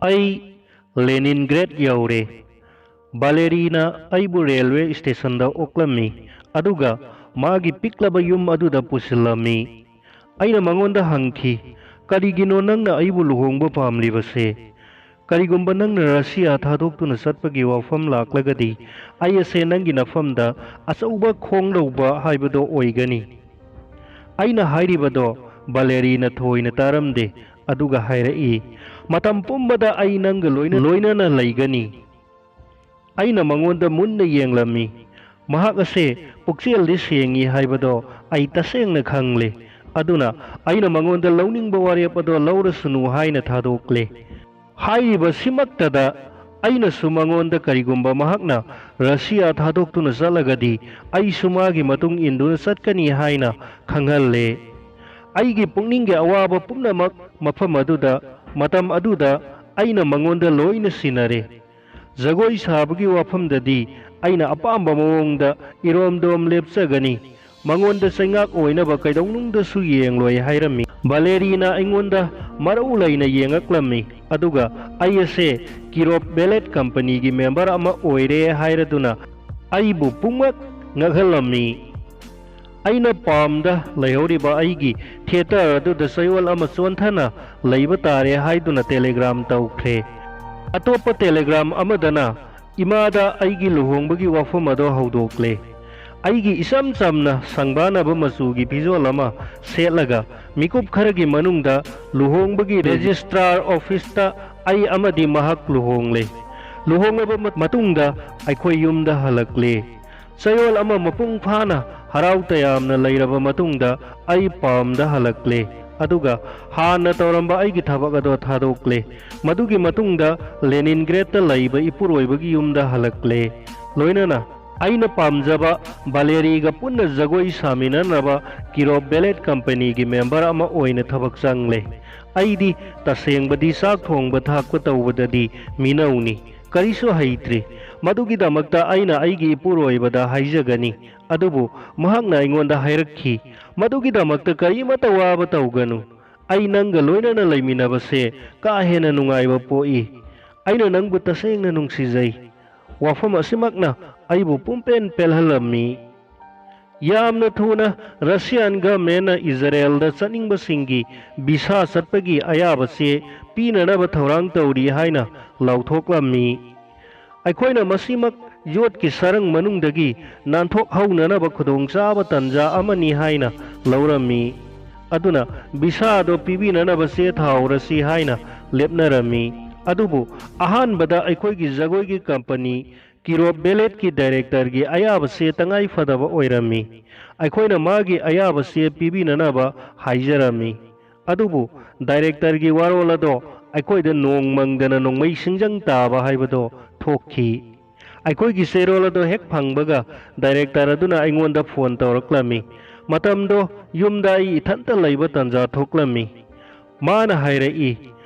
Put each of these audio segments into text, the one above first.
ꯑꯩ ꯂꯦꯅꯤꯟꯒ꯭ꯔꯦꯗ ꯌꯧꯔꯦ꯫ ꯚꯥꯂꯦꯔꯤꯅ ꯑꯩꯕꯨ ꯔꯦꯜꯋꯦ ꯁ꯭ꯇꯦꯁꯟꯗ ꯑꯣꯛꯂꯝꯃꯤ ꯑꯗꯨꯒ ꯃꯥꯒꯤ ꯄꯤꯛꯂꯕ ꯌꯨꯝ ꯑꯗꯨꯗ ꯄꯨꯁꯤꯜꯂꯝꯃꯤ꯫ ꯑꯩꯅ ꯃꯉꯣꯟꯗ ꯍꯪꯈꯤ, ꯀꯔꯤꯒꯤꯅꯣ ꯅꯪꯅ ꯑꯩꯕꯨ ꯂꯨꯍꯣꯡꯕ ꯄꯥꯝꯂꯤꯕꯁꯦ? ꯀꯔꯤꯒꯨꯝꯕ ꯅꯪꯅ ꯔꯁꯤꯌꯥ ꯊꯥꯗꯣꯛꯇꯨꯅ ꯆꯠꯄꯒꯤ ꯋꯥꯐꯝ ꯂꯥꯛꯂꯒꯗꯤ ꯑꯩ ꯑꯁꯦ ꯅꯪꯒꯤ ꯅꯐꯝꯗ ꯑꯆꯧꯕ ꯈꯣꯡꯂꯧꯕ ꯍꯥꯏꯕꯗꯣ ꯑꯣꯏꯒꯅꯤ꯫ ꯑꯩꯅ ꯍꯥꯏꯔꯤꯕꯗꯣ ꯚꯥꯂꯦꯔꯤꯅ ꯊꯣꯏꯅ ꯇꯥꯔꯝꯗꯦ ꯑꯗꯨꯒ ꯍꯥꯏꯔꯛꯏ, ꯃꯇꯝ ꯄꯨꯝꯕꯗ ꯑꯩ ꯅꯪꯒ ꯂꯣꯏꯅꯅ ꯂꯩꯒꯅꯤ꯫ ꯑꯩꯅ ꯃꯉꯣꯟꯗ ꯃꯨꯟꯅ ꯌꯦꯡꯂꯝꯃꯤ꯫ ꯃꯍꯥꯛ ꯑꯁꯦ ꯄꯨꯛꯆꯦꯜꯗꯤ ꯁꯦꯡꯉꯤ ꯍꯥꯏꯕꯗꯣ ꯑꯩ ꯇꯁꯦꯡꯅ ꯈꯪꯂꯦ꯫ ꯑꯗꯨꯅ ꯑꯩꯅ ꯃꯉꯣꯟꯗ ꯂꯧꯅꯤꯡꯕ ꯋꯥꯔꯦꯞ ꯑꯗꯣ ꯂꯧꯔꯁꯅꯨ ꯍꯥꯏꯅ ꯊꯥꯗꯣꯛꯂꯦ꯫ ꯍꯥꯏꯔꯤꯕꯁꯤꯃꯛꯇꯗ ꯑꯩꯅꯁꯨ ꯃꯉꯣꯟꯗ ꯀꯔꯤꯒꯨꯝꯕ ꯃꯍꯥꯛꯅ ꯔꯁꯤꯌꯥ ꯊꯥꯗꯣꯛꯇꯨꯅ ꯆꯠꯂꯒꯗꯤ ꯑꯩꯁꯨ ꯃꯥꯒꯤ ꯃꯇꯨꯡ ꯏꯟꯗꯨꯅ ꯆꯠꯀꯅꯤ ꯍꯥꯏꯅ ꯈꯪꯍꯜꯂꯦ꯫ ꯑꯩꯒꯤ ꯄꯨꯛꯅꯤꯡꯒꯤ ꯑꯋꯥꯕ ꯄꯨꯝꯅꯃꯛ ꯃꯇꯝ ꯑꯗꯨꯗ ꯑꯩꯅ ꯃꯉꯣꯟꯗ ꯂꯣꯏꯅ ꯁꯤꯟꯅꯔꯦ꯫ ꯖꯒꯣꯏ ꯁꯥꯕꯒꯤ ꯋꯥꯐꯝꯗꯗꯤ ꯑꯩꯅ ꯑꯄꯥꯝꯕ ꯃꯑꯣꯡꯗ ꯏꯔꯣꯝꯗꯣꯝ ꯂꯦꯞꯆꯒꯅꯤ꯫ ꯃꯉꯣꯟꯗ ꯆꯩꯉꯥꯛ ꯑꯣꯏꯅꯕ ꯀꯩꯗꯧꯅꯨꯡꯗꯁꯨ ꯌꯦꯡꯂꯣꯏ ꯍꯥꯏꯔꯝꯃꯤ꯫ ꯚꯥꯂꯦꯔꯤꯅ ꯑꯩꯉꯣꯟꯗ ꯃꯔꯧ ꯂꯩꯅ ꯌꯦꯡꯉꯛꯂꯝꯃꯤ ꯑꯗꯨꯒ ꯑꯩ ꯑꯁꯦ ꯀꯤꯔꯣꯞ ꯕꯦꯂꯦꯠ ꯀꯝꯄꯅꯤꯒꯤ ꯃꯦꯝꯕꯔ ꯑꯃ ꯑꯣꯏꯔꯦ ꯍꯥꯏꯔꯗꯨꯅ ꯑꯩꯕꯨ ꯄꯨꯡꯉꯛ ꯉꯛꯍꯜꯂꯝꯃꯤ꯫ ꯑꯩꯅ ꯄꯥꯝꯗ ꯂꯩꯍꯧꯔꯤꯕ ꯑꯩꯒꯤ ꯊꯤꯌꯦꯇꯔ ꯑꯗꯨꯗ ꯆꯌꯣꯜ ꯑꯃ ꯆꯣꯟꯊꯅ ꯂꯩꯕ ꯇꯥꯔꯦ ꯍꯥꯏꯗꯨꯅ ꯇꯦꯂꯤꯒ꯭ꯔꯥꯝ ꯇꯧꯈ꯭ꯔꯦ꯫ ꯑꯇꯣꯞꯄ ꯇꯦꯂꯤꯒ꯭ꯔꯥꯝ ꯑꯃꯗꯅ ꯏꯃꯥꯗ ꯑꯩꯒꯤ ꯂꯨꯍꯣꯡꯕꯒꯤ ꯋꯥꯐꯝ ꯑꯗꯣ ꯍꯧꯗꯣꯛꯂꯦ꯫ ꯑꯩꯒꯤ ꯏꯆꯝ ꯆꯝꯅ ꯁꯪꯕꯥꯅꯕ ꯃꯆꯨꯒꯤ ꯐꯤꯖꯣꯜ ꯑꯃ ꯁꯦꯠꯂꯒ ꯃꯤꯀꯨꯞ ꯈꯔꯒꯤ ꯃꯅꯨꯡꯗ ꯂꯨꯍꯣꯡꯕꯒꯤ ꯔꯦꯖꯤꯁꯇ꯭ꯔꯥꯔ ꯑꯣꯐꯤꯁꯇ ꯑꯩ ꯑꯃꯗꯤ ꯃꯍꯥꯛ ꯂꯨꯍꯣꯡꯂꯦ꯫ ꯂꯨꯍꯣꯡꯂꯕ ꯃꯇꯨꯡꯗ ꯑꯩꯈꯣꯏ ꯌꯨꯝꯗ ꯍꯜꯂꯛꯂꯦ꯫ ꯆꯌꯣꯜ ꯑꯃ ꯃꯄꯨꯡ ꯐꯥꯅ ꯍꯔꯥꯎ ꯇꯌꯥꯝꯅ ꯂꯩꯔꯕ ꯃꯇꯨꯡꯗ ꯑꯩ ꯄꯥꯝꯗ ꯍꯜꯂꯛꯂꯦ ꯑꯗꯨꯒ ꯍꯥꯟꯅ ꯇꯧꯔꯝꯕ ꯑꯩꯒꯤ ꯊꯕꯛ ꯑꯗꯣ ꯊꯥꯗꯣꯛꯂꯦ꯫ ꯃꯗꯨꯒꯤ ꯃꯇꯨꯡꯗ ꯂꯦꯅꯤꯟꯒ꯭ꯔꯦꯗꯇ ꯂꯩꯕ ꯏꯄꯨꯔꯣꯏꯕꯒꯤ ꯌꯨꯝꯗ ꯍꯜꯂꯛꯂꯦ꯫ ꯂꯣꯏꯅꯅ ꯑꯩꯅ ꯄꯥꯝꯖꯕ ꯚꯥꯂꯦꯔꯤꯒ ꯄꯨꯟꯅ ꯖꯒꯣꯏ ꯁꯥꯃꯤꯟꯅꯅꯕ ꯀꯤꯔꯣꯞ ꯕꯦꯂꯦꯠ ꯀꯝꯄꯅꯤꯒꯤ ꯃꯦꯝꯕꯔ ꯑꯃ ꯑꯣꯏꯅ ꯊꯕꯛ ꯆꯪꯂꯦ꯫ ꯑꯩꯗꯤ ꯇꯁꯦꯡꯕꯗꯤ ꯆꯥꯛ ꯊꯣꯡꯕ ꯊꯥꯛꯄ ꯇꯧꯕꯗꯗꯤ ꯃꯤꯅꯧꯅꯤ, ꯀꯔꯤꯁꯨ ꯍꯩꯇ꯭ꯔꯤ꯫ ꯃꯗꯨꯒꯤꯗꯃꯛꯇ ꯑꯩꯅ ꯑꯩꯒꯤ ꯏꯄꯨꯔꯣꯏꯕꯗ ꯍꯥꯏꯖꯒꯅꯤ꯫ ꯑꯗꯨꯕꯨ ꯃꯍꯥꯛꯅ ꯑꯩꯉꯣꯟꯗ ꯍꯥꯏꯔꯛꯈꯤ, ꯃꯗꯨꯒꯤꯗꯃꯛꯇ ꯀꯔꯤꯃꯠꯇ ꯋꯥꯕ ꯇꯧꯒꯅꯨ꯫ ꯑꯩ ꯅꯪꯒ ꯂꯣꯏꯅꯅ ꯂꯩꯃꯤꯟꯅꯕꯁꯦ ꯀꯥ ꯍꯦꯟꯅ ꯅꯨꯡꯉꯥꯏꯕ ꯄꯣꯛꯏ꯫ ꯑꯩꯅ ꯅꯪꯕꯨ ꯇꯁꯦꯡꯅ ꯅꯨꯡꯁꯤꯖꯩ꯫ ꯋꯥꯐꯝ ꯑꯁꯤꯃꯛꯅ ꯑꯩꯕꯨ ꯄꯨꯝꯄꯦꯟ ꯄꯦꯜꯍꯜꯂꯝꯃꯤ꯫ ꯌꯥꯝꯅ ꯊꯨꯅ ꯔꯁꯤꯌꯥꯟ ꯒꯚꯔꯟꯃꯦꯟꯠꯅ ꯏꯖꯔꯦꯜꯗ ꯆꯠꯅꯤꯡꯕꯁꯤꯡꯒꯤ ꯚꯤꯁꯥ ꯆꯠꯄꯒꯤ ꯑꯌꯥꯕ ꯆꯦ ꯄꯤꯅꯅꯕ ꯊꯧꯔꯥꯡ ꯇꯧꯔꯤ ꯍꯥꯏꯅ ꯂꯥꯎꯊꯣꯛꯂꯝꯃꯤ꯫ ꯑꯩꯈꯣꯏꯅ ꯃꯁꯤꯃꯛ ꯌꯣꯠꯀꯤ ꯁꯔꯪ ꯃꯅꯨꯡꯗꯒꯤ ꯅꯥꯟꯊꯣꯛꯍꯧꯅꯅꯕ ꯈꯨꯗꯣꯡꯆꯥꯕ ꯇꯥꯟꯖꯥ ꯑꯃꯅꯤ ꯍꯥꯏꯅ ꯂꯧꯔꯝꯃꯤ꯫ ꯑꯗꯨꯅ ꯚꯤꯁꯥ ꯑꯗꯨ ꯄꯤꯕꯤꯅꯅꯕ ꯆꯦ ꯊꯥꯍꯧꯔꯁꯤ ꯍꯥꯏꯅ ꯂꯦꯞꯅꯔꯝꯃꯤ꯫ ꯑꯗꯨꯕꯨ ꯑꯍꯥꯟꯕꯗ ꯑꯩꯈꯣꯏꯒꯤ ꯖꯒꯣꯏꯒꯤ ꯀꯝꯄꯅꯤ ꯀꯤꯔꯣꯞ ꯕꯦꯂꯦꯠꯀꯤ ꯗꯥꯏꯔꯦꯛꯇꯔꯒꯤ ꯑꯌꯥꯕ ꯆꯦ ꯇꯉꯥꯏ ꯐꯗꯕ ꯑꯣꯏꯔꯝꯃꯤ꯫ ꯑꯩꯈꯣꯏꯅ ꯃꯥꯒꯤ ꯑꯌꯥꯕ ꯆꯦ ꯄꯤꯕꯤꯅꯅꯕ ꯍꯥꯏꯖꯔꯝꯃꯤ꯫ ꯑꯗꯨꯕꯨ ꯗꯥꯏꯔꯦꯛꯇꯔꯒꯤ ꯋꯥꯔꯣꯜ ꯑꯗꯣ ꯑꯩꯈꯣꯏꯗ ꯅꯣꯡ ꯃꯪꯗꯅ ꯅꯣꯡꯃꯩ ꯁꯤꯡꯖꯪ ꯇꯥꯕ ꯍꯥꯏꯕꯗꯣ ꯊꯣꯛꯈꯤ꯫ ꯑꯩꯈꯣꯏꯒꯤ ꯆꯦꯔꯣꯜ ꯑꯗꯣ ꯍꯦꯛ ꯐꯪꯕꯒ ꯗꯥꯏꯔꯦꯛꯇꯔ ꯑꯗꯨꯅ ꯑꯩꯉꯣꯟꯗ ꯐꯣꯟ ꯇꯧꯔꯛꯂꯝꯃꯤ꯫ ꯃꯇꯝꯗꯣ ꯌꯨꯝꯗ ꯑꯩ ꯏꯊꯟꯇ ꯂꯩꯕ ꯇꯥꯟꯖꯥ ꯊꯣꯛꯂꯝꯃꯤ꯫ ꯃꯥꯅ ꯍꯥꯏꯔꯛꯏ,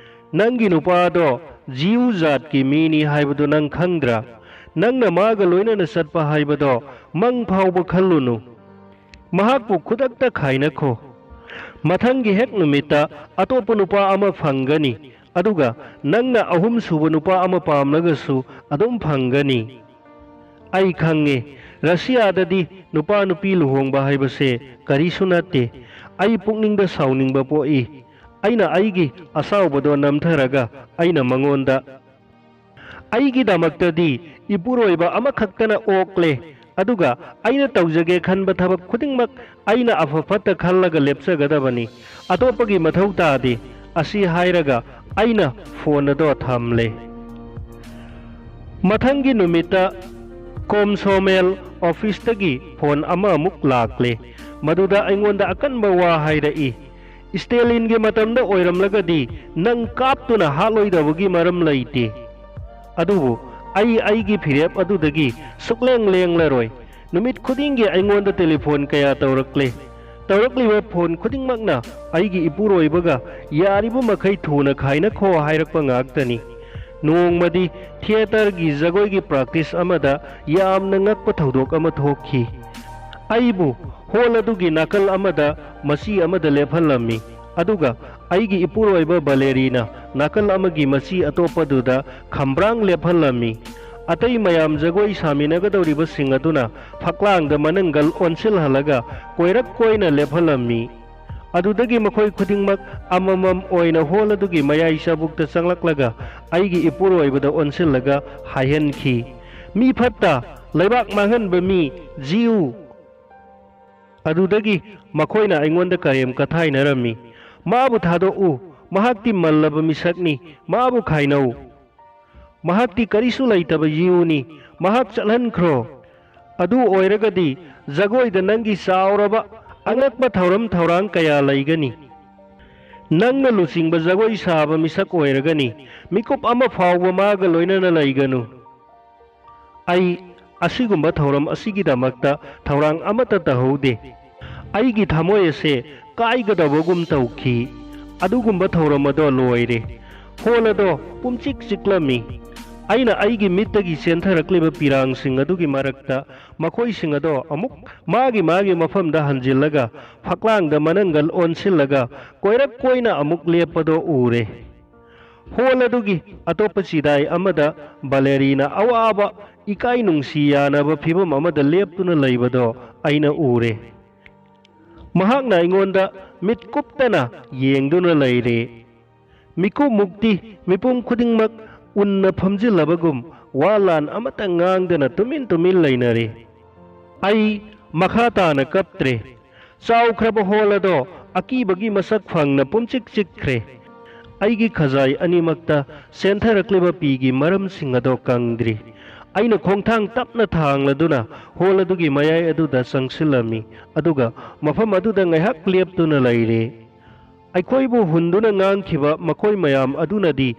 ꯅꯪꯒꯤ ꯅꯨꯄꯥꯗꯣ ꯖꯤꯌꯨ ꯖꯥꯠꯀꯤ ꯃꯤꯅꯤ ꯍꯥꯏꯕꯗꯨ ꯅꯪ ꯈꯪꯗ꯭ꯔꯥ? ꯅꯪꯅ ꯃꯥꯒ ꯂꯣꯏꯅꯅ ꯆꯠꯄ ꯍꯥꯏꯕꯗꯣ ꯃꯪ ꯐꯥꯎꯕ ꯈꯜꯂꯨꯅꯨ꯫ ꯃꯍꯥꯛꯄꯨ ꯈꯨꯗꯛꯇ ꯈꯥꯏꯅꯈꯣ꯫ ꯃꯊꯪꯒꯤ ꯍꯦꯛ ꯅꯨꯃꯤꯠꯇ ꯑꯇꯣꯞꯄ ꯅꯨꯄꯥ ꯑꯃ ꯐꯪꯒꯅꯤ ꯑꯗꯨꯒ ꯅꯪꯅ ꯑꯍꯨꯝ ꯁꯨꯕ ꯅꯨꯄꯥ ꯑꯃ ꯄꯥꯝꯂꯒꯁꯨ ꯑꯗꯨꯝ ꯐꯪꯒꯅꯤ꯫ ꯑꯩ ꯈꯪꯉꯦ, ꯔꯁꯤꯌꯥꯗꯗꯤ ꯅꯨꯄꯥ ꯅꯨꯄꯤ ꯂꯨꯍꯣꯡꯕ ꯍꯥꯏꯕꯁꯦ ꯀꯔꯤꯁꯨ ꯅꯠꯇꯦ꯫ ꯑꯩ ꯄꯨꯛꯅꯤꯡꯗ ꯁꯥꯎꯅꯤꯡꯕ ꯄꯣꯛꯏ꯫ ꯑꯩꯅ ꯑꯩꯒꯤ ꯑꯁꯥꯎꯕꯗꯣ ꯅꯝꯊꯔꯒ ꯑꯩꯅ ꯃꯉꯣꯟꯗ ꯑꯩꯒꯤꯗꯃꯛꯇꯗꯤ ꯏꯄꯨꯔꯣꯏꯕ ꯑꯃꯈꯛꯇꯅ ꯑꯣꯛꯂꯦ ꯑꯗꯨꯒ ꯑꯩꯅ ꯇꯧꯖꯒꯦ ꯈꯟꯕ ꯊꯕꯛ ꯈꯨꯗꯤꯡꯃꯛ ꯑꯩꯅ ꯑꯐ ꯐꯠꯇ ꯈꯜꯂꯒ ꯂꯦꯞꯆꯒꯗꯕꯅꯤ, ꯑꯇꯣꯞꯄꯒꯤ ꯃꯊꯧ ꯇꯥꯗꯦ ꯑꯁꯤ ꯍꯥꯏꯔꯒ ꯑꯩꯅ ꯐꯣꯟ ꯑꯗꯣ ꯊꯝꯂꯦ꯫ ꯃꯊꯪꯒꯤ ꯅꯨꯃꯤꯠꯇ ꯀꯣꯝꯁꯣꯃꯦꯜ ꯑꯣꯐꯤꯁꯇꯒꯤ ꯐꯣꯟ ꯑꯃꯃꯨꯛ ꯂꯥꯛꯂꯦ꯫ ꯃꯗꯨꯗ ꯑꯩꯉꯣꯟꯗ ꯑꯀꯟꯕ ꯋꯥ ꯍꯥꯏꯔꯛꯏ꯫ ꯁ꯭ꯇꯦꯂꯤꯟꯒꯤ ꯃꯇꯝꯗ ꯑꯣꯏꯔꯝꯂꯒꯗꯤ ꯅꯪ ꯀꯥꯞꯇꯨꯅ ꯍꯥꯠꯂꯣꯏꯗꯕꯒꯤ ꯃꯔꯝ ꯂꯩꯇꯦ꯫ ꯑꯗꯨꯕꯨ ꯑꯩꯒꯤ ꯐꯤꯔꯦꯞ ꯑꯗꯨꯗꯒꯤ ꯁꯨꯛꯂꯦꯡ ꯂꯦꯡꯂꯔꯣꯏ꯫ ꯅꯨꯃꯤꯠ ꯈꯨꯗꯤꯡꯒꯤ ꯑꯩꯉꯣꯟꯗ ꯇꯦꯂꯤꯐꯣꯟ ꯀꯌꯥ ꯇꯧꯔꯛꯂꯦ꯫ ꯇꯧꯔꯛꯂꯤꯕ ꯐꯣꯟ ꯈꯨꯗꯤꯡꯃꯛꯅ ꯑꯩꯒꯤ ꯏꯄꯨꯔꯣꯏꯕꯒ ꯌꯥꯔꯤꯕ ꯃꯈꯩ ꯊꯨꯅ ꯈꯥꯏꯅꯈꯣ ꯍꯥꯏꯔꯛꯄ ꯉꯥꯛꯇꯅꯤ꯫ ꯅꯣꯡꯃꯗꯤ ꯊꯤꯌꯦꯇꯔꯒꯤ ꯖꯒꯣꯏꯒꯤ ꯄ꯭ꯔꯥꯛꯇꯤꯁ ꯑꯃꯗ ꯌꯥꯝꯅ ꯉꯛꯄ ꯊꯧꯗꯣꯛ ꯑꯃ ꯊꯣꯛꯈꯤ꯫ ꯑꯩꯕꯨ ꯍꯣꯜ ꯑꯗꯨꯒꯤ ꯅꯥꯀꯜ ꯑꯃꯗ ꯃꯆꯤ ꯑꯃꯗ ꯂꯦꯞꯍꯜꯂꯝꯃꯤ ꯑꯗꯨꯒ ꯑꯩꯒꯤ ꯏꯄꯨꯔꯣꯏꯕ ꯕꯥꯂꯦꯔꯤꯅ ꯅꯥꯀꯜ ꯑꯃꯒꯤ ꯃꯆꯤ ꯑꯇꯣꯞꯄꯗꯨꯗ ꯈꯝꯕ꯭ꯔꯥꯡ ꯂꯦꯞꯍꯜꯂꯝꯃꯤ꯫ ꯑꯇꯩ ꯃꯌꯥꯝ ꯖꯒꯣꯏ ꯁꯥꯃꯤꯟꯅꯒꯗꯧꯔꯤꯕꯁꯤꯡ ꯑꯗꯨꯅ ꯐꯛꯂꯥꯡꯗ ꯃꯅꯪꯒꯜ ꯑꯣꯟꯁꯤꯜꯍꯜꯂꯒ ꯀꯣꯏꯔꯛ ꯀꯣꯏꯅ ꯂꯦꯞꯍꯜꯂꯝꯃꯤ꯫ ꯑꯗꯨꯗꯒꯤ ꯃꯈꯣꯏ ꯈꯨꯗꯤꯡꯃꯛ ꯑꯃꯃꯝ ꯑꯣꯏꯅ ꯍꯣꯜ ꯑꯗꯨꯒꯤ ꯃꯌꯥꯏ ꯆꯕꯨꯛꯇ ꯆꯪꯂꯛꯂꯒ ꯑꯩꯒꯤ ꯏꯄꯨꯔꯣꯏꯕꯗ ꯑꯣꯟꯁꯤꯜꯂꯒ ꯍꯥꯏꯍꯟꯈꯤ, "ꯃꯤ ꯐꯠꯇ, ꯂꯩꯕꯥꯛ ꯃꯥꯡꯍꯟꯕ ꯃꯤ, ꯖꯤꯎ!" ꯑꯗꯨꯗꯒꯤ ꯃꯈꯣꯏꯅ ꯑꯩꯉꯣꯟꯗ ꯀꯔꯦꯝ ꯀꯊꯥꯏꯅꯔꯝꯃꯤ, "ꯃꯥꯕꯨ ꯊꯥꯗꯣꯛꯎ, ꯃꯍꯥꯛꯇꯤ ꯃꯜꯂꯕ ꯃꯤꯁꯛꯅꯤ, ꯃꯥꯕꯨ ꯈꯥꯏꯅꯧ꯫ ꯃꯍꯥꯛꯇꯤ ꯀꯔꯤꯁꯨ ꯂꯩꯇꯕ ꯖꯤꯎꯅꯤ, ꯃꯍꯥꯛ ꯆꯠꯍꯟꯈ꯭ꯔꯣ꯫ ꯑꯗꯨ ꯑꯣꯏꯔꯒꯗꯤ ꯖꯒꯣꯏꯗ ꯅꯪꯒꯤ ꯆꯥꯎꯔꯕ ꯑꯉꯛꯄ ꯊꯧꯔꯝ ꯊꯧꯔꯥꯡ ꯀꯌꯥ ꯂꯩꯒꯅꯤ꯫ ꯅꯪꯅ ꯂꯨꯆꯤꯡꯕ ꯖꯒꯣꯏ ꯁꯥꯕ ꯃꯤꯁꯛ ꯑꯣꯏꯔꯒꯅꯤ, ꯃꯤꯀꯨꯞ ꯑꯃ ꯐꯥꯎꯕ ꯃꯥꯒ ꯂꯣꯏꯅꯅ ꯂꯩꯒꯅꯨ." ꯑꯩ ꯑꯁꯤꯒꯨꯝꯕ ꯊꯧꯔꯝ ꯑꯁꯤꯒꯤꯗꯃꯛꯇ ꯊꯧꯔꯥꯡ ꯑꯃꯠꯇ ꯇꯧꯍꯧꯗꯦ꯫ ꯑꯩꯒꯤ ꯊꯃꯣꯏ ꯑꯁꯦ ꯀꯥꯏꯒꯗꯕꯒꯨꯝ ꯇꯧꯈꯤ꯫ ꯑꯗꯨꯒꯨꯝꯕ ꯊꯧꯔꯝ ꯑꯗꯣ ꯂꯣꯏꯔꯦ꯫ ꯍꯣꯜ ꯑꯗꯣ ꯄꯨꯝꯆꯤꯛ ꯆꯤꯛꯂꯝꯃꯤ꯫ ꯑꯩꯅ ꯑꯩꯒꯤ ꯃꯤꯠꯇꯒꯤ ꯆꯦꯟꯊꯔꯛꯂꯤꯕ ꯄꯤꯔꯥꯡꯁꯤꯡ ꯑꯗꯨꯒꯤ ꯃꯔꯛꯇ ꯃꯈꯣꯏꯁꯤꯡ ꯑꯗꯣ ꯑꯃꯨꯛ ꯃꯥꯒꯤ ꯃꯐꯝꯗ ꯍꯟꯖꯤꯜꯂꯒ ꯐꯛꯂꯥꯡꯗ ꯃꯅꯪꯒꯜ ꯑꯣꯟꯁꯤꯜꯂꯒ ꯀꯣꯏꯔꯛ ꯀꯣꯏꯅ ꯑꯃꯨꯛ ꯂꯦꯞꯄꯗꯣ ꯎꯔꯦ꯫ ꯍꯣꯜ ꯑꯗꯨꯒꯤ ꯑꯇꯣꯞꯄ ꯆꯤꯗꯥꯏ ꯑꯃꯗ ꯕꯥꯂꯦꯔꯤꯅ ꯑꯋꯥꯕ ꯏꯀꯥꯏ ꯅꯨꯡꯁꯤ ꯌꯥꯅꯕ ꯐꯤꯚꯝ ꯑꯃꯗ ꯂꯦꯞꯇꯨꯅ ꯂꯩꯕꯗꯣ ꯑꯩꯅ ꯎꯔꯦ꯫ ꯃꯍꯥꯛꯅ ꯑꯩꯉꯣꯟꯗ ꯃꯤꯠ ꯀꯨꯞꯇꯅ ꯌꯦꯡꯗꯨꯅ ꯂꯩꯔꯦ꯫ ꯃꯤꯀꯨꯞ ꯃꯨꯛꯇꯤ ꯃꯤꯄꯨꯝ ꯈꯨꯗꯤꯡꯃꯛ ꯎꯟꯅ ꯐꯝꯖꯤꯜꯂꯕꯒꯨꯝ ꯋꯥ ꯂꯥꯟ ꯑꯃꯠꯇ ꯉꯥꯡꯗꯅ ꯇꯨꯃꯤꯟ ꯇꯨꯃꯤꯟ ꯂꯩꯅꯔꯦ꯫ ꯑꯩ ꯃꯈꯥ ꯇꯥꯅ ꯀꯞꯇ꯭ꯔꯦ꯫ ꯆꯥꯎꯈ꯭ꯔꯕ ꯍꯣꯜ ꯑꯗꯣ ꯑꯀꯤꯕꯒꯤ ꯃꯁꯛ ꯐꯪꯅ ꯄꯨꯝꯆꯤꯛ ꯆꯤꯛꯈ꯭ꯔꯦ꯫ ꯑꯩꯒꯤ ꯈꯖꯥꯏ ꯑꯅꯤꯃꯛꯇ ꯆꯦꯟꯊꯔꯛꯂꯤꯕ ꯄꯤꯒꯤ ꯃꯔꯝꯁꯤꯡ ꯑꯗꯣ ꯀꯪꯗ꯭ꯔꯤ꯫ ꯑꯩꯅ ꯈꯣꯡꯊꯥꯡ ꯇꯞꯅ ꯊꯥꯡꯂꯗꯨꯅ ꯍꯣꯜ ꯑꯗꯨꯒꯤ ꯃꯌꯥꯏ ꯑꯗꯨꯗ ꯆꯪꯁꯤꯜꯂꯝꯃꯤ, ꯑꯗꯨꯒ ꯃꯐꯝ ꯑꯗꯨꯗ ꯉꯥꯏꯍꯥꯛ ꯂꯦꯞꯇꯨꯅ ꯂꯩꯔꯦ꯫ ꯑꯩꯈꯣꯏꯕꯨ ꯍꯨꯟꯗꯨꯅ ꯉꯥꯡꯈꯤꯕ ꯃꯈꯣꯏ ꯃꯌꯥꯝ ꯑꯗꯨꯅꯗꯤ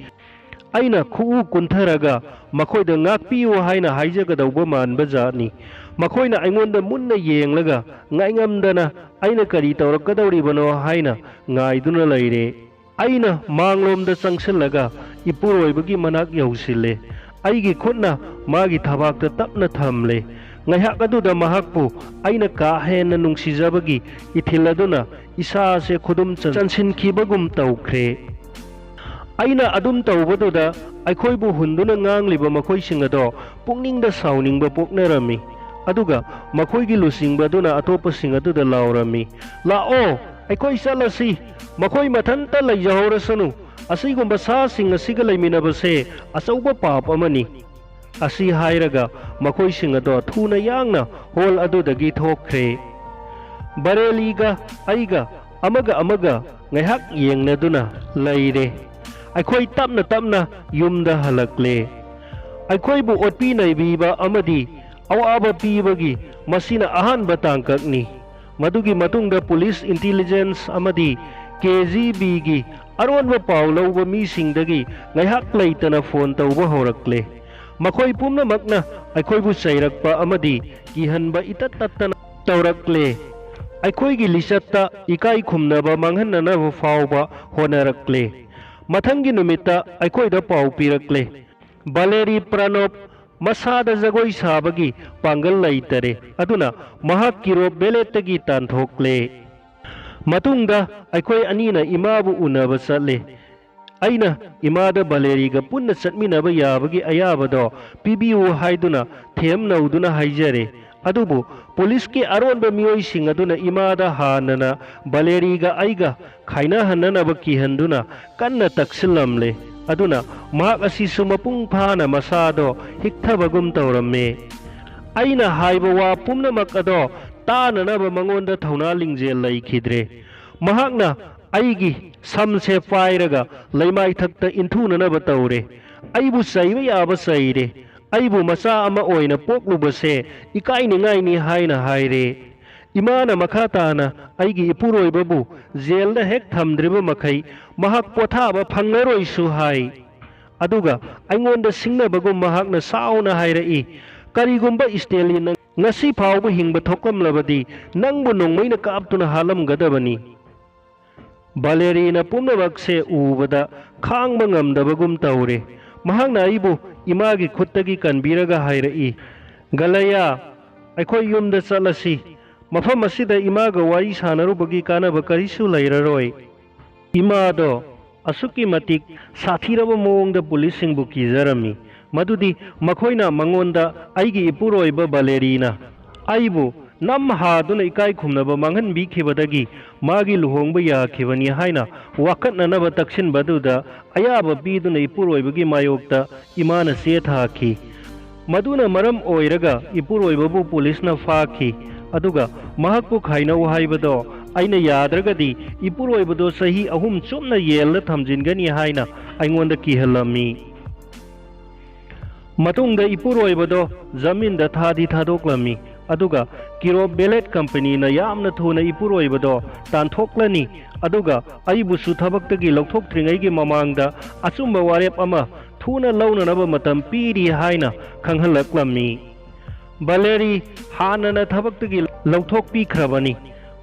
ꯑꯩꯅ ꯈꯨꯎ ꯀꯨꯟꯊꯔꯒ ꯃꯈꯣꯏꯗ ꯉꯥꯛꯄꯤꯌꯨ ꯍꯥꯏꯅ ꯍꯥꯏꯖꯒꯗꯧꯕ ꯃꯥꯟꯕ ꯖꯥꯠꯅꯤ꯫ ꯃꯈꯣꯏꯅ ꯑꯩꯉꯣꯟꯗ ꯃꯨꯟꯅ ꯌꯦꯡꯂꯒ ꯉꯥꯏꯉꯝꯗꯅ ꯑꯩꯅ ꯀꯔꯤ ꯇꯧꯔꯛꯀꯗꯧꯔꯤꯕꯅꯣ ꯍꯥꯏꯅ ꯉꯥꯏꯗꯨꯅ ꯂꯩꯔꯦ꯫ ꯑꯩꯅ ꯃꯥꯡꯂꯣꯝꯗ ꯆꯪꯁꯤꯜꯂꯒ ꯏꯄꯨꯔꯣꯏꯕꯒꯤ ꯃꯅꯥꯛ ꯌꯧꯁꯤꯜꯂꯦ꯫ ꯑꯩꯒꯤ ꯈꯨꯠꯅ ꯃꯥꯒꯤ ꯊꯕꯥꯛꯇ ꯇꯞꯅ ꯊꯝꯂꯦ꯫ ꯉꯥꯏꯍꯥꯛ ꯑꯗꯨꯗ ꯃꯍꯥꯛꯄꯨ ꯑꯩꯅ ꯀꯥ ꯍꯦꯟꯅ ꯅꯨꯡꯁꯤꯖꯕꯒꯤ ꯏꯊꯤꯜ ꯑꯗꯨꯅ ꯏꯁꯥꯁꯦ ꯈꯨꯗꯨꯝ ꯆꯟꯁꯤꯟꯈꯤꯕꯒꯨꯝ ꯇꯧꯈ꯭ꯔꯦ꯫ ꯑꯩꯅ ꯑꯗꯨꯝ ꯇꯧꯕꯗꯨꯗ ꯑꯩꯈꯣꯏꯕꯨ ꯍꯨꯟꯗꯨꯅ ꯉꯥꯡꯂꯤꯕ ꯃꯈꯣꯏꯁꯤꯡ ꯑꯗꯣ ꯄꯨꯛꯅꯤꯡꯗ ꯁꯥꯎꯅꯤꯡꯕ ꯄꯣꯛꯅꯔꯝꯃꯤ꯫ ꯑꯗꯨꯒ ꯃꯈꯣꯏꯒꯤ ꯂꯨꯆꯤꯡꯕ ꯑꯗꯨꯅ ꯑꯇꯣꯞꯄꯁꯤꯡ ꯑꯗꯨꯗ ꯂꯥꯎꯔꯝꯃꯤ, "ꯂꯥꯛꯑꯣ, ꯑꯩꯈꯣꯏ ꯆꯠꯂꯁꯤ꯫ ꯃꯈꯣꯏ ꯃꯊꯟꯇ ꯂꯩꯖꯍꯧꯔꯁꯅꯨ꯫ ꯑꯁꯤꯒꯨꯝꯕ ꯁꯥꯁꯤꯡ ꯑꯁꯤꯒ ꯂꯩꯃꯤꯟꯅꯕꯁꯦ ꯑꯆꯧꯕ ꯄꯥꯞ ꯑꯃꯅꯤ." ꯑꯁꯤ ꯍꯥꯏꯔꯒ ꯃꯈꯣꯏꯁꯤꯡ ꯑꯗꯣ ꯊꯨꯅ ꯌꯥꯡꯅ ꯍꯣꯜ ꯑꯗꯨꯗꯒꯤ ꯊꯣꯛꯈ꯭ꯔꯦ꯫ ꯕꯔꯦꯂꯤꯒ ꯑꯩꯒ ꯑꯃꯒ ꯑꯃꯒ ꯉꯥꯏꯍꯥꯛ ꯌꯦꯡꯅꯗꯨꯅ ꯂꯩꯔꯦ꯫ ꯑꯩꯈꯣꯏ ꯇꯞꯅ ꯇꯞꯅ ꯌꯨꯝꯗ ꯍꯜꯂꯛꯂꯦ꯫ ꯑꯩꯈꯣꯏꯕꯨ ꯑꯣꯠꯄꯤ ꯅꯩꯕꯤꯕ ꯑꯃꯗꯤ ꯑꯋꯥꯕ ꯄꯤꯕꯒꯤ ꯃꯁꯤꯅ ꯑꯍꯥꯟꯕ ꯇꯥꯡꯀꯛꯅꯤ꯫ ꯃꯗꯨꯒꯤ ꯃꯇꯨꯡꯗ ꯄꯨꯂꯤꯁ ꯏꯟꯇꯤꯂꯤꯖꯦꯟꯁ ꯑꯃꯗꯤ KGBꯒꯤ ꯑꯔꯣꯟꯕ ꯄꯥꯎ ꯂꯧꯕ ꯃꯤꯁꯤꯡꯗꯒꯤ ꯉꯥꯏꯍꯥꯛ ꯂꯩꯇꯅ ꯐꯣꯟ ꯇꯧꯕ ꯍꯧꯔꯛꯂꯦ꯫ ꯃꯈꯣꯏ ꯄꯨꯝꯅꯃꯛꯅ ꯑꯩꯈꯣꯏꯕꯨ ꯆꯩꯔꯛꯄ ꯑꯃꯗꯤ ꯀꯤꯍꯟꯕ ꯏꯇꯠ ꯇꯠꯇꯅ ꯇꯧꯔꯛꯂꯦ꯫ ꯑꯩꯈꯣꯏꯒꯤ ꯂꯤꯆꯠꯇ ꯏꯀꯥꯏ ꯈꯨꯝꯅꯕ ꯃꯥꯡꯍꯟꯅꯅꯕ ꯐꯥꯎꯕ ꯍꯣꯠꯅꯔꯛꯂꯦ꯫ ꯃꯊꯪꯒꯤ ꯅꯨꯃꯤꯠꯇ ꯑꯩꯈꯣꯏꯗ ꯄꯥꯎ ꯄꯤꯔꯛꯂꯦ, ꯚꯥꯂꯦꯔꯤ ꯄ꯭ꯔꯥꯅꯣꯞ ꯃꯁꯥꯗ ꯖꯒꯣꯏ ꯁꯥꯕꯒꯤ ꯄꯥꯡꯒꯜ ꯂꯩꯇꯔꯦ, ꯑꯗꯨꯅ ꯃꯍꯥꯛ ꯀꯤꯔꯣꯞ ꯕꯦꯂꯦꯠꯇꯒꯤ ꯇꯥꯟꯊꯣꯛꯂꯦ꯫ ꯃꯇꯨꯡꯗ ꯑꯩꯈꯣꯏ ꯑꯅꯤꯅ ꯏꯃꯥꯕꯨ ꯎꯅꯕ ꯆꯠꯂꯦ꯫ ꯑꯩꯅ ꯏꯃꯥꯗ ꯚꯥꯂꯦꯔꯤꯒ ꯄꯨꯟꯅ ꯆꯠꯃꯤꯟꯅꯕ ꯌꯥꯕꯒꯤ ꯑꯌꯥꯕꯗꯣ ꯄꯤꯕꯤꯌꯨ ꯍꯥꯏꯗꯨꯅ ꯊꯦꯝ ꯅꯧꯗꯨꯅ ꯍꯥꯏꯖꯔꯦ꯫ ꯑꯗꯨꯕꯨ ꯄꯨꯂꯤꯁꯀꯤ ꯑꯔꯣꯟꯕ ꯃꯤꯑꯣꯏꯁꯤꯡ ꯑꯗꯨꯅ ꯏꯃꯥꯗ ꯍꯥꯟꯅꯅ ꯚꯥꯂꯦꯔꯤꯒ ꯑꯩꯒ ꯈꯥꯏꯅꯍꯟꯅꯅꯕ ꯀꯤꯍꯟꯗꯨꯅ ꯀꯟꯅ ꯇꯛꯁꯤꯜꯂꯝꯂꯦ꯫ ꯑꯗꯨꯅ ꯃꯍꯥꯛ ꯑꯁꯤꯁꯨ ꯃꯄꯨꯡ ꯐꯥꯅ ꯃꯁꯥꯗꯣ ꯍꯤꯛꯊꯕꯒꯨꯝ ꯇꯧꯔꯝꯃꯦ꯫ ꯑꯩꯅ ꯍꯥꯏꯕ ꯋꯥ ꯄꯨꯝꯅꯃꯛ ꯑꯗꯣ ꯇꯥꯅꯅꯕ ꯃꯉꯣꯟꯗ ꯊꯧꯅꯥ ꯂꯤꯡꯖꯦꯜ ꯂꯩꯈꯤꯗ꯭ꯔꯦ꯫ ꯃꯍꯥꯛꯅ ꯑꯩꯒꯤ ꯁꯝꯁꯦ ꯄꯥꯏꯔꯒ ꯂꯩꯃꯥꯏꯊꯛꯇ ꯏꯟꯊꯨꯅꯅꯕ ꯇꯧꯔꯦ꯫ ꯑꯩꯕꯨ ꯆꯩꯕ ꯌꯥꯕ ꯆꯩꯔꯦ꯫ ꯑꯩꯕꯨ ꯃꯆꯥ ꯑꯃ ꯑꯣꯏꯅ ꯄꯣꯛꯂꯨꯕꯁꯦ ꯏꯀꯥꯏꯅꯤꯡꯉꯥꯏꯅꯤ ꯍꯥꯏꯅ ꯍꯥꯏꯔꯦ꯫ ꯏꯃꯥꯅ ꯃꯈꯥ ꯇꯥꯅ ꯑꯩꯒꯤ ꯏꯄꯨꯔꯣꯏꯕꯕꯨ ꯖꯦꯜꯗ ꯍꯦꯛ ꯊꯝꯗ꯭ꯔꯤꯕ ꯃꯈꯩ ꯃꯍꯥꯛ ꯄꯣꯊꯥꯕ ꯐꯪꯂꯔꯣꯏꯁꯨ ꯍꯥꯏ꯫ ꯑꯗꯨꯒ ꯑꯩꯉꯣꯟꯗ ꯁꯤꯡꯅꯕꯒꯨꯝ ꯃꯍꯥꯛꯅ ꯁꯥꯎꯅ ꯍꯥꯏꯔꯛꯏ, "ꯀꯔꯤꯒꯨꯝꯕ ꯁ꯭ꯇꯦꯂꯤꯟꯅ ꯉꯁꯤ ꯐꯥꯎꯕ ꯍꯤꯡꯕ ꯊꯣꯛꯂꯝꯂꯕꯗꯤ ꯅꯪꯕꯨ ꯅꯣꯡꯃꯩꯅ ꯀꯥꯞꯇꯨꯅ ꯍꯥꯠꯂꯝꯒꯗꯕꯅꯤ." ꯚꯥꯂꯦꯔꯤꯅ ꯄꯨꯝꯅꯃꯛꯁꯦ ꯎꯕꯗ ꯈꯥꯡꯕ ꯉꯝꯗꯕꯒꯨꯝ ꯇꯧꯔꯦ꯫ ꯃꯍꯥꯛꯅ ꯑꯩꯕꯨ ꯏꯃꯥꯒꯤ ꯈꯨꯠꯇꯒꯤ ꯀꯟꯕꯤꯔꯒ ꯍꯥꯏꯔꯛꯏ, "ꯒꯥꯂꯩꯌꯥ, ꯑꯩꯈꯣꯏ ꯌꯨꯝꯗ ꯆꯠꯂꯁꯤ꯫ ꯃꯐꯝ ꯑꯁꯤꯗ ꯏꯃꯥꯒ ꯋꯥꯔꯤ ꯁꯥꯅꯔꯨꯕꯒꯤ ꯀꯥꯟꯅꯕ ꯀꯔꯤꯁꯨ ꯂꯩꯔꯔꯣꯏ꯫ इमादो असुकी मतिक साथीरब मोंगदा पुलिस सिंह कीजरमी मदुदी मखोइना मंगोंदा आइगी इपुरोइब बलेरीना आइबु नम हादुना इकाई खुमनब मंगन बीखिबदगी मागी लुहोंग याखिबनी हाइना वाकटननब तक्सिनबदुदा अयाब पीदुना इपुरोइबगी मायोक्ता इमाना सेथाखी मदुना मरम ओइरगा इपुरोइबबु पुलिसना फाखी अदुगा महकपु खाइनौ हाइबदो अइना याद्रगदी इपुरोइबदो सही अहुम Chumna L थमजिनगनी हाइना अइंगोंदा किहलमी मतुंगदा इपुरोइबदो जमीनदा थादी थादोक्लमी अदुगा Kiro ballot company ना यामना थुना इपुरोइबदो तानथोक्लनी अदुगा अइबुसु थबक्तगी लौथोक्त्रिंगैगी ममांगदा अचुम्बा वारेप अमा थुना लौननब मतम पीरी हाइना खंगहलक्लमी बलेरी हानना थबक्तगी लौथोक्पीख्रबनी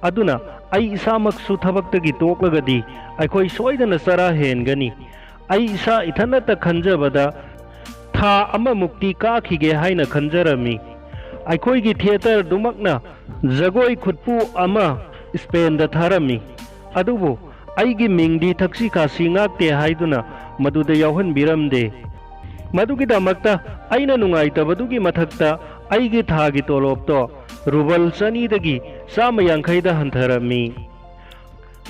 अदुना आई इसामक्सु थबक्तगी तोक्लगदी अखोई सोइदना सरा हेनगनी आई इसा इथनत खंजबदा था अमा मुक्ति काखिगे हाइना खंजरमी अखोई थिएटर दुमकना जगोई खुदपू अमा स्पेन दा थारमी अदुबो आइगी मिंगदी थक्सी खासी ngaक्ते हाइदुना मदुदा यावहनबिरमदे मदुगिदमक्ता आइना नुंगाइतबदुगी मथक्ता आइगी थागी तोलोपतो रूबल चनीदगी चाम यांखैदा हंथरमी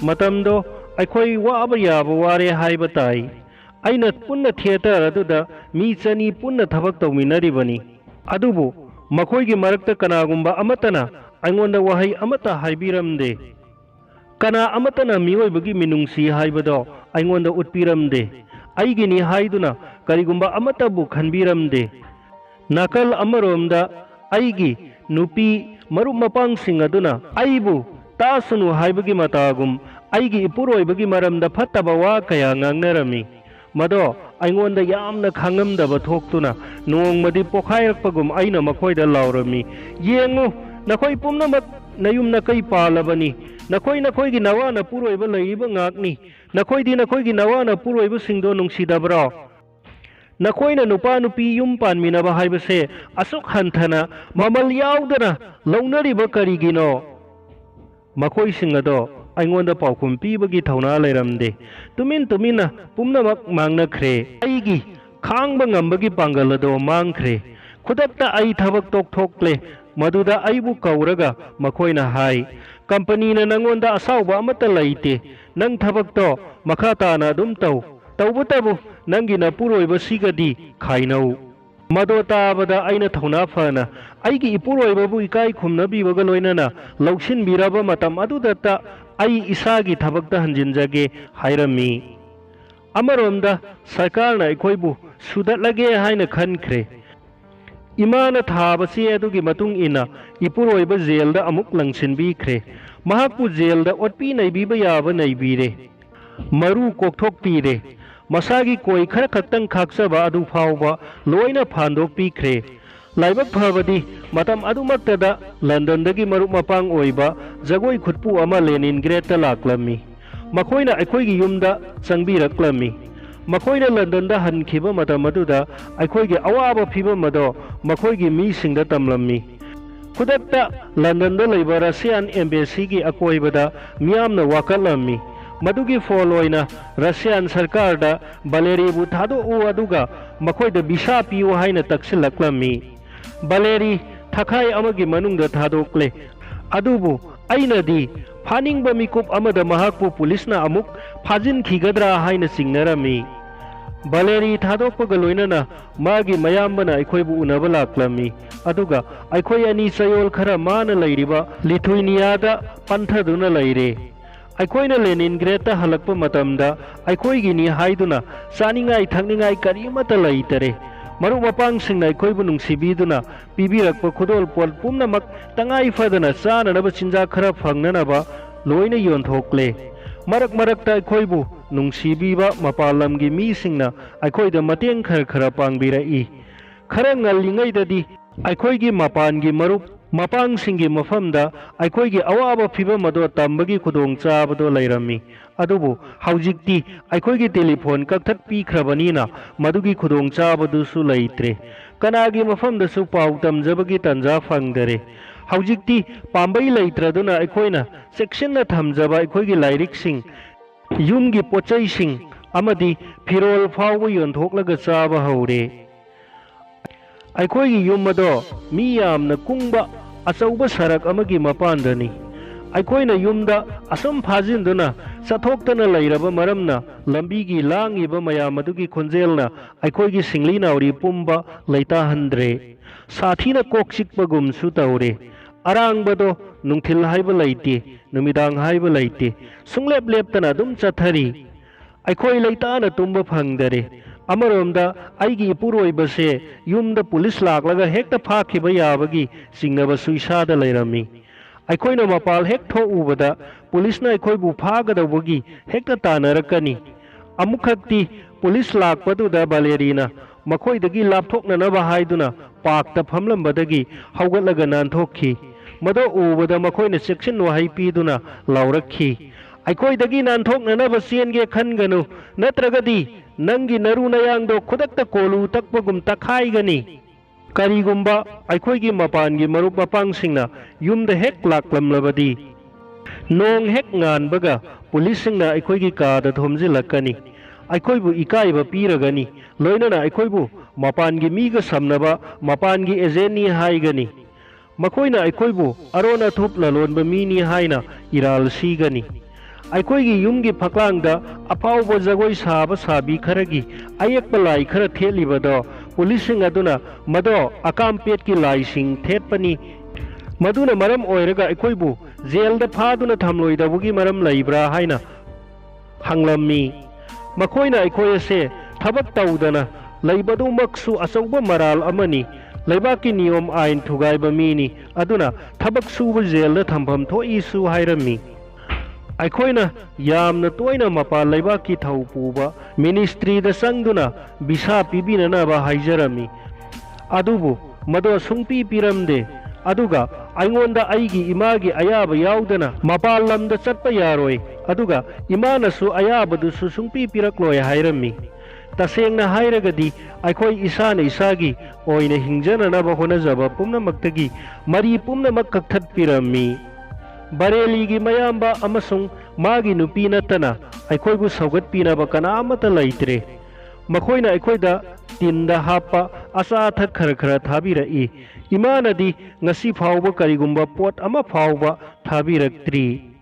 मतमदो अखोई वाब याब वारे हाइब ताई आइना पुन्ना थिएटर अदुदा मी चनी पुन्ना थबक तौमिनरिबनी अदुबो मखोईगी मरक्ता कनागुंबा अमतना अइंगोंदा वहाई अमता हाइबिरमदे कना अमतना मिओइबगी मिनुंगसी हाइबदो अइंगोंदा उत्पिरमदे अइगिनी हाइदुना करिगुंबा अमताबु खनबिरमदे नाकल अमरोमदा अइगी नुपी मरुप मपांगसिंग अदुना अइबु तासनु हाइबगी मतागुम अइगी इपुरोइबगी मरमदा फत्तबा वा कया ngangnarami मदो अइंगोंदा यामना खांगमदब थोक्तुना नोंगमदि पोखाइरकपगुम अइना मखोइदा लाउरमी येंगु नखोइ पुमनमक नयुमना कई पालबनी नखोइ नखोइगी नवाना पुरोइब लइबा ngakni नखोइदि नखोइगी नवाना पुरोइब सिंगदो नुंगसिदब्रो नखोइना नुपा नुपी युम पानमिनबा हाइबसे असुक हंथना ममल याउदना लौनरिबा करिगिनो मखोइ सिंगदो अइंगोंदा पाउखुम पीबगी थौना लेरमदे तुमिना पुमनमक मांगनख्रे अइगी खांगबा ngambagi पांगलदो मांगख्रे खुदक्ता अइ थबक तोकथोक्ले मदुदा अइबु कौरगा मखोइना हाई कंपनीना नंगोंदा असाउबा अमता लैते नंग थबक्तो मखा ताना दुम तौबतबु नंगी नपुरोइबा सिगदी खाइनौ मदो ताबदा अइना थौना फना अइगी इपुरोइबाबु इकाई खुमनबीबगा लोइनना लौसिनबिरबा मतम अदुदता अइ इसागी थबक्ता हंजिनजगे हाइरमी अमरोमदा सरकारना अखोइबु सुदतलगे हाइना खनख्रे इमाना थाबसे अदुगी मतुंग इना इपुरोइबा जेलदा अमुक लंगसिनबीख्रे महाकपु जेलदा ओटपी नैबीबा याबा नैबीरे मरु कोकथोकपीरे मसागी कोई खर खक्तंग खाक्सबा अदु फावबा लोइना फांदोकपीख्रे लाइबक फबदी मतम अदुमक्तदा लंदनदगी मरु मपांग ओइबा जगोई खुदपु अमा लेनिनग्रेडता लाक्लमी मखोइना अखोइगी युमदा चंगबीरक्लमी मखोइना लंदनदा हनखिबा मतम अदुदा अखोइगी अवाबा फिबम अदो मखोइगी मीसिंगदा तमलमी खुदक्ता लंदनदा लैबा रशियन एम्बेसीगी अकोइबदा मियामना वाकलमी मदुगी फोलोइना रशियन सरकारदा बलेरीबु थादोउ अदुगा मखोइदा बिसा पियो हाइना तक्सिलक्लमी बलेरी थखाई अमगी मनुंगदा थादोक्ले अदुबु अइनदी फानिंगबा मिकुप अमदा महाकपु पुलिसना अमुक फाजिनखिगद्रा हाइना चिंगनरमी बलेरी थादोकपगा लोइनना मागी मयामबना अखोइबु उनबा लाक्लमी अदुगा अखोइ अनि चयोल खरा माना लैरिबा लिथुइनियादा पंथदुना लैरे अखोइना लेनिनग्रेडता हलक्पा मतमदा अखोइगिनी हाइदुना चानिंगाई थकनिंगाई करिमता लैतरे मरु मपांग सिंगना अखोइबु नुंगसिबीदुना पीबीरक्पा खुदोल पोल पुमनमक तंगाई फदना चाननबा चिंजा खरा फंगननबा लोइना योनथोक्ले मरक मरकता अखोइबु नुंगसिबीबा मपालमगी मीसिंगना अखोइदा मतेंग खरा खरा पांगबीरई खरा ngalingaiददी अखोइगी मपानगी मरुप मपांग सिंगी मफमदा अखोइगी अवाबा फिबम अदो तंबगी खुदोंग चाबदो लैरमी अदुबु हौजिक्ति अखोइगी टेलीफोन कक्थत पीख्रबनीना मदुगी खुदोंग चाबदुसु लैत्रे कनागी मफमदसु पाउ तमजबगी तंजा फंगदरे हौजिक्ति पांबई लैत्रदुना अखोइना सेक्शनना थमजबा अखोइगी लाइरिकसिंग ꯌꯨꯝꯒꯤ ꯄꯣꯠꯆꯩꯁꯤꯡ ꯑꯃꯗꯤ ꯐꯤꯔꯣꯜ ꯐꯥꯎꯕ ꯌꯣꯟꯊꯣꯛꯂꯒ ꯆꯥꯕ ꯍꯧꯔꯦ꯫ ꯑꯩꯈꯣꯏꯒꯤ ꯌꯨꯝ ꯑꯗꯣ ꯃꯤ ꯌꯥꯝꯅ ꯀꯨꯡꯕ ꯑꯆꯧꯕ ꯁꯔꯛ ꯑꯃꯒꯤ ꯃꯄꯥꯟꯗꯅꯤ꯫ ꯑꯩꯈꯣꯏꯅ ꯌꯨꯝꯗ ꯑꯁꯨꯝ ꯐꯥꯖꯤꯟꯗꯨꯅ ꯆꯠꯊꯣꯛꯇꯅ ꯂꯩꯔꯕ ꯃꯔꯝꯅ ꯂꯝꯕꯤꯒꯤ ꯂꯥꯡꯉꯤꯕ ꯃꯌꯥꯝ ꯑꯗꯨꯒꯤ ꯈꯣꯟꯖꯦꯜꯅ ꯑꯩꯈꯣꯏꯒꯤ ꯁꯤꯡꯂꯤ ꯅꯥꯎꯔꯤ ꯄꯨꯝꯕ ꯂꯩꯇꯥꯍꯟꯗ꯭ꯔꯦ꯫ ꯁꯥꯊꯤꯅ ꯀꯣꯛ ꯆꯤꯛꯄꯒꯨꯝꯁꯨ ꯇꯧꯔꯦ꯫ ꯑꯔꯥꯡꯕꯗꯣ ꯅꯨꯡꯊꯤꯜ ꯍꯥꯏꯕ ꯂꯩꯇꯦ, ꯅꯨꯃꯤꯗꯥꯡ ꯍꯥꯏꯕ ꯂꯩꯇꯦ, ꯁꯨꯡꯂꯦꯞ ꯂꯦꯞꯇꯅ ꯑꯗꯨꯝ ꯆꯠꯊꯔꯤ꯫ ꯑꯩꯈꯣꯏ ꯂꯩꯇꯥꯅ ꯇꯨꯝꯕ ꯐꯪꯗꯔꯦ꯫ ꯑꯃꯔꯣꯝꯗ ꯑꯩꯒꯤ ꯏꯄꯨꯔꯣꯏꯕꯁꯦ ꯌꯨꯝꯗ ꯄꯨꯂꯤꯁ ꯂꯥꯛꯂꯒ ꯍꯦꯛꯇ ꯐꯥꯈꯤꯕ ꯌꯥꯕꯒꯤ ꯆꯤꯡꯅꯕꯁꯨ ꯏꯁꯥꯗ ꯂꯩꯔꯝꯃꯤ꯫ ꯑꯩꯈꯣꯏꯅ ꯃꯄꯥꯜ ꯍꯦꯛ ꯊꯣꯛꯎꯕꯗ ꯄꯨꯂꯤꯁꯅ ꯑꯩꯈꯣꯏꯕꯨ ꯐꯥꯒꯗꯧꯕꯒꯤ ꯍꯦꯛꯇ ꯇꯥꯟꯅꯔꯛꯀꯅꯤ꯫ ꯑꯃꯨꯛꯈꯛꯇꯤ ꯄꯨꯂꯤꯁ ꯂꯥꯛꯄꯗꯨꯗ ꯚꯥꯂꯦꯔꯤꯅ ꯃꯈꯣꯏꯗꯒꯤ ꯂꯥꯞꯊꯣꯛꯅꯅꯕ ꯍꯥꯏꯗꯨꯅ ꯄꯥꯔꯛꯇ ꯐꯝꯂꯝꯕꯗꯒꯤ ꯍꯧꯒꯠꯂꯒ ꯅꯥꯟꯊꯣꯛꯈꯤ꯫ ꯃꯗꯨ ꯎꯕꯗ ꯃꯈꯣꯏꯅ ꯆꯦꯛꯁꯤꯟ ꯋꯥꯍꯩ ꯄꯤꯗꯨꯅ ꯂꯥꯎꯔꯛꯈꯤ, "ꯑꯩꯈꯣꯏꯗꯒꯤ ꯅꯥꯟꯊꯣꯛꯅꯅꯕ ꯆꯦꯟꯒꯦ ꯈꯟꯒꯅꯨ, ꯅꯠꯇ꯭ꯔꯒꯗꯤ ꯅꯪꯒꯤ ꯅꯔꯨ ꯅꯌꯥꯡꯗꯣ ꯈꯨꯗꯛꯇ ꯀꯣꯂꯨ ꯇꯛꯄꯒꯨꯝ ꯇꯛꯈꯥꯏꯒꯅꯤ"꯫ ꯀꯔꯤꯒꯨꯝꯕ ꯑꯩꯈꯣꯏꯒꯤ ꯃꯄꯥꯟꯒꯤ ꯃꯔꯨꯞ ꯃꯄꯥꯡꯁꯤꯡꯅ ꯌꯨꯝꯗ ꯍꯦꯛ ꯂꯥꯛꯂꯝꯂꯕꯗꯤ ꯅꯣꯡ ꯍꯦꯛ ꯉꯥꯟꯕꯒ ꯄꯨꯂꯤꯁꯁꯤꯡꯅ ꯑꯩꯈꯣꯏꯒꯤ ꯀꯥꯗ ꯊꯣꯝꯖꯤꯜꯂꯛꯀꯅꯤ, ꯑꯩꯈꯣꯏꯕꯨ ꯏꯀꯥꯏꯕ ꯄꯤꯔꯒꯅꯤ, ꯂꯣꯏꯅꯅ ꯑꯩꯈꯣꯏꯕꯨ ꯃꯄꯥꯟꯒꯤ ꯃꯤꯒ ꯁꯝꯅꯕ ꯃꯄꯥꯟꯒꯤ ꯑꯦꯖꯦꯟꯠꯅꯤ ꯍꯥꯏꯒꯅꯤ꯫ ꯃꯈꯣꯏꯅ ꯑꯩꯈꯣꯏꯕꯨ ꯑꯔꯣꯟ ꯑꯊꯨꯞ ꯂꯂꯣꯟꯕ ꯃꯤꯅꯤ ꯍꯥꯏꯅ ꯏꯔꯥꯜ ꯁꯤꯒꯅꯤ꯫ ꯑꯩꯈꯣꯏꯒꯤ ꯌꯨꯝꯒꯤ ꯐꯛꯂꯥꯡꯗ ꯑꯐꯥꯎꯕ ꯖꯒꯣꯏ ꯁꯥꯕ ꯁꯥꯕꯤ ꯈꯔꯒꯤ ꯑꯌꯦꯛꯄ ꯂꯥꯏ ꯈꯔ ꯊꯦꯠꯂꯤꯕꯗꯣ ꯄꯨꯂꯤꯁꯁꯤꯡ ꯑꯗꯨꯅ ꯃꯗꯣ ꯑꯀꯥꯝꯄꯦꯠꯀꯤ ꯂꯥꯏꯁꯤꯡ ꯊꯦꯠꯄꯅꯤ, ꯃꯗꯨꯅ ꯃꯔꯝ ꯑꯣꯏꯔꯒ ꯑꯩꯈꯣꯏꯕꯨ ꯖꯦꯜꯗ ꯐꯥꯗꯨꯅ ꯊꯝꯂꯣꯏꯗꯧꯕꯒꯤ ꯃꯔꯝ ꯂꯩꯕ꯭ꯔꯥ ꯍꯥꯏꯅ ꯍꯪꯂꯝꯃꯤ꯫ ꯃꯈꯣꯏꯅ ꯑꯩꯈꯣꯏ ꯑꯁꯦ ꯊꯕꯛ ꯇꯧꯗꯅ ꯂꯩꯕꯗꯨꯃꯛꯁꯨ ꯑꯆꯧꯕ ꯃꯔꯥꯜ ꯑꯃꯅꯤ, ꯂꯩꯕꯥꯛꯀꯤ ꯅꯤꯌꯣꯝ ꯑꯥꯏꯟ ꯊꯨꯒꯥꯏꯕ ꯃꯤꯅꯤ, ꯑꯗꯨꯅ ꯊꯕꯛ ꯁꯨꯕ ꯖꯦꯜꯗ ꯊꯝꯐꯝ ꯊꯣꯛꯏꯁꯨ ꯍꯥꯏꯔꯝꯃꯤ꯫ ꯑꯩꯈꯣꯏꯅ ꯌꯥꯝꯅ ꯇꯣꯏꯅ ꯃꯄꯥꯟ ꯂꯩꯕꯥꯛꯀꯤ ꯊꯧ ꯄꯨꯕ ꯃꯤꯅꯤꯁꯇ꯭ꯔꯤꯗ ꯆꯪꯗꯨꯅ ꯚꯤꯁꯥ ꯄꯤꯕꯤꯅꯅꯕ ꯍꯥꯏꯖꯔꯝꯃꯤ, ꯑꯗꯨꯕꯨ ꯃꯗꯨ ꯁꯨꯡꯄꯤ ꯄꯤꯔꯝꯗꯦ꯫ ꯑꯗꯨꯒ ꯑꯩꯉꯣꯟꯗ ꯑꯩꯒꯤ ꯏꯃꯥꯒꯤ ꯑꯌꯥꯕ ꯌꯥꯎꯗꯅ ꯃꯄꯥꯟ ꯂꯝꯗ ꯆꯠꯄ ꯌꯥꯔꯣꯏ, ꯑꯗꯨꯒ ꯏꯃꯥꯅꯁꯨ ꯑꯌꯥꯕꯗꯨꯁꯨ ꯁꯨꯡꯄꯤ ꯄꯤꯔꯛꯂꯣꯏ ꯍꯥꯏꯔꯝꯃꯤ꯫ ꯇꯁꯦꯡꯅ ꯍꯥꯏꯔꯒꯗꯤ ꯑꯩꯈꯣꯏ ꯏꯁꯥꯅ ꯏꯁꯥꯒꯤ ꯑꯣꯏꯅ ꯍꯤꯡꯖꯅꯅꯕ ꯍꯣꯠꯅꯖꯕ ꯄꯨꯝꯅꯃꯛꯇꯒꯤ ꯃꯔꯤ ꯄꯨꯝꯅꯃꯛ ꯀꯛꯊꯠꯄꯤꯔꯝꯃꯤ꯫ ꯕꯔꯦꯂꯤꯒꯤ ꯃꯌꯥꯝꯕ ꯑꯃꯁꯨꯡ ꯃꯥꯒꯤ ꯅꯨꯄꯤ ꯅꯠꯇꯅ ꯑꯩꯈꯣꯏꯕꯨ ꯁꯧꯒꯠꯄꯤꯅꯕ ꯀꯅꯥ ꯑꯃꯠꯇ ꯂꯩꯇ꯭ꯔꯦ꯫ ꯃꯈꯣꯏꯅ ꯑꯩꯈꯣꯏꯗ ꯇꯤꯟꯗ ꯍꯥꯞꯄ ꯑꯆꯥ ꯑꯊꯛ ꯈꯔ ꯈꯔ ꯊꯥꯕꯤꯔꯛꯏ꯫ ꯏꯃꯥꯅꯗꯤ ꯉꯁꯤ ꯐꯥꯎꯕ ꯀꯔꯤꯒꯨꯝꯕ ꯄꯣꯠ ꯑꯃ ꯐꯥꯎꯕ ꯊꯥꯕꯤꯔꯛꯇ꯭ꯔꯤ꯫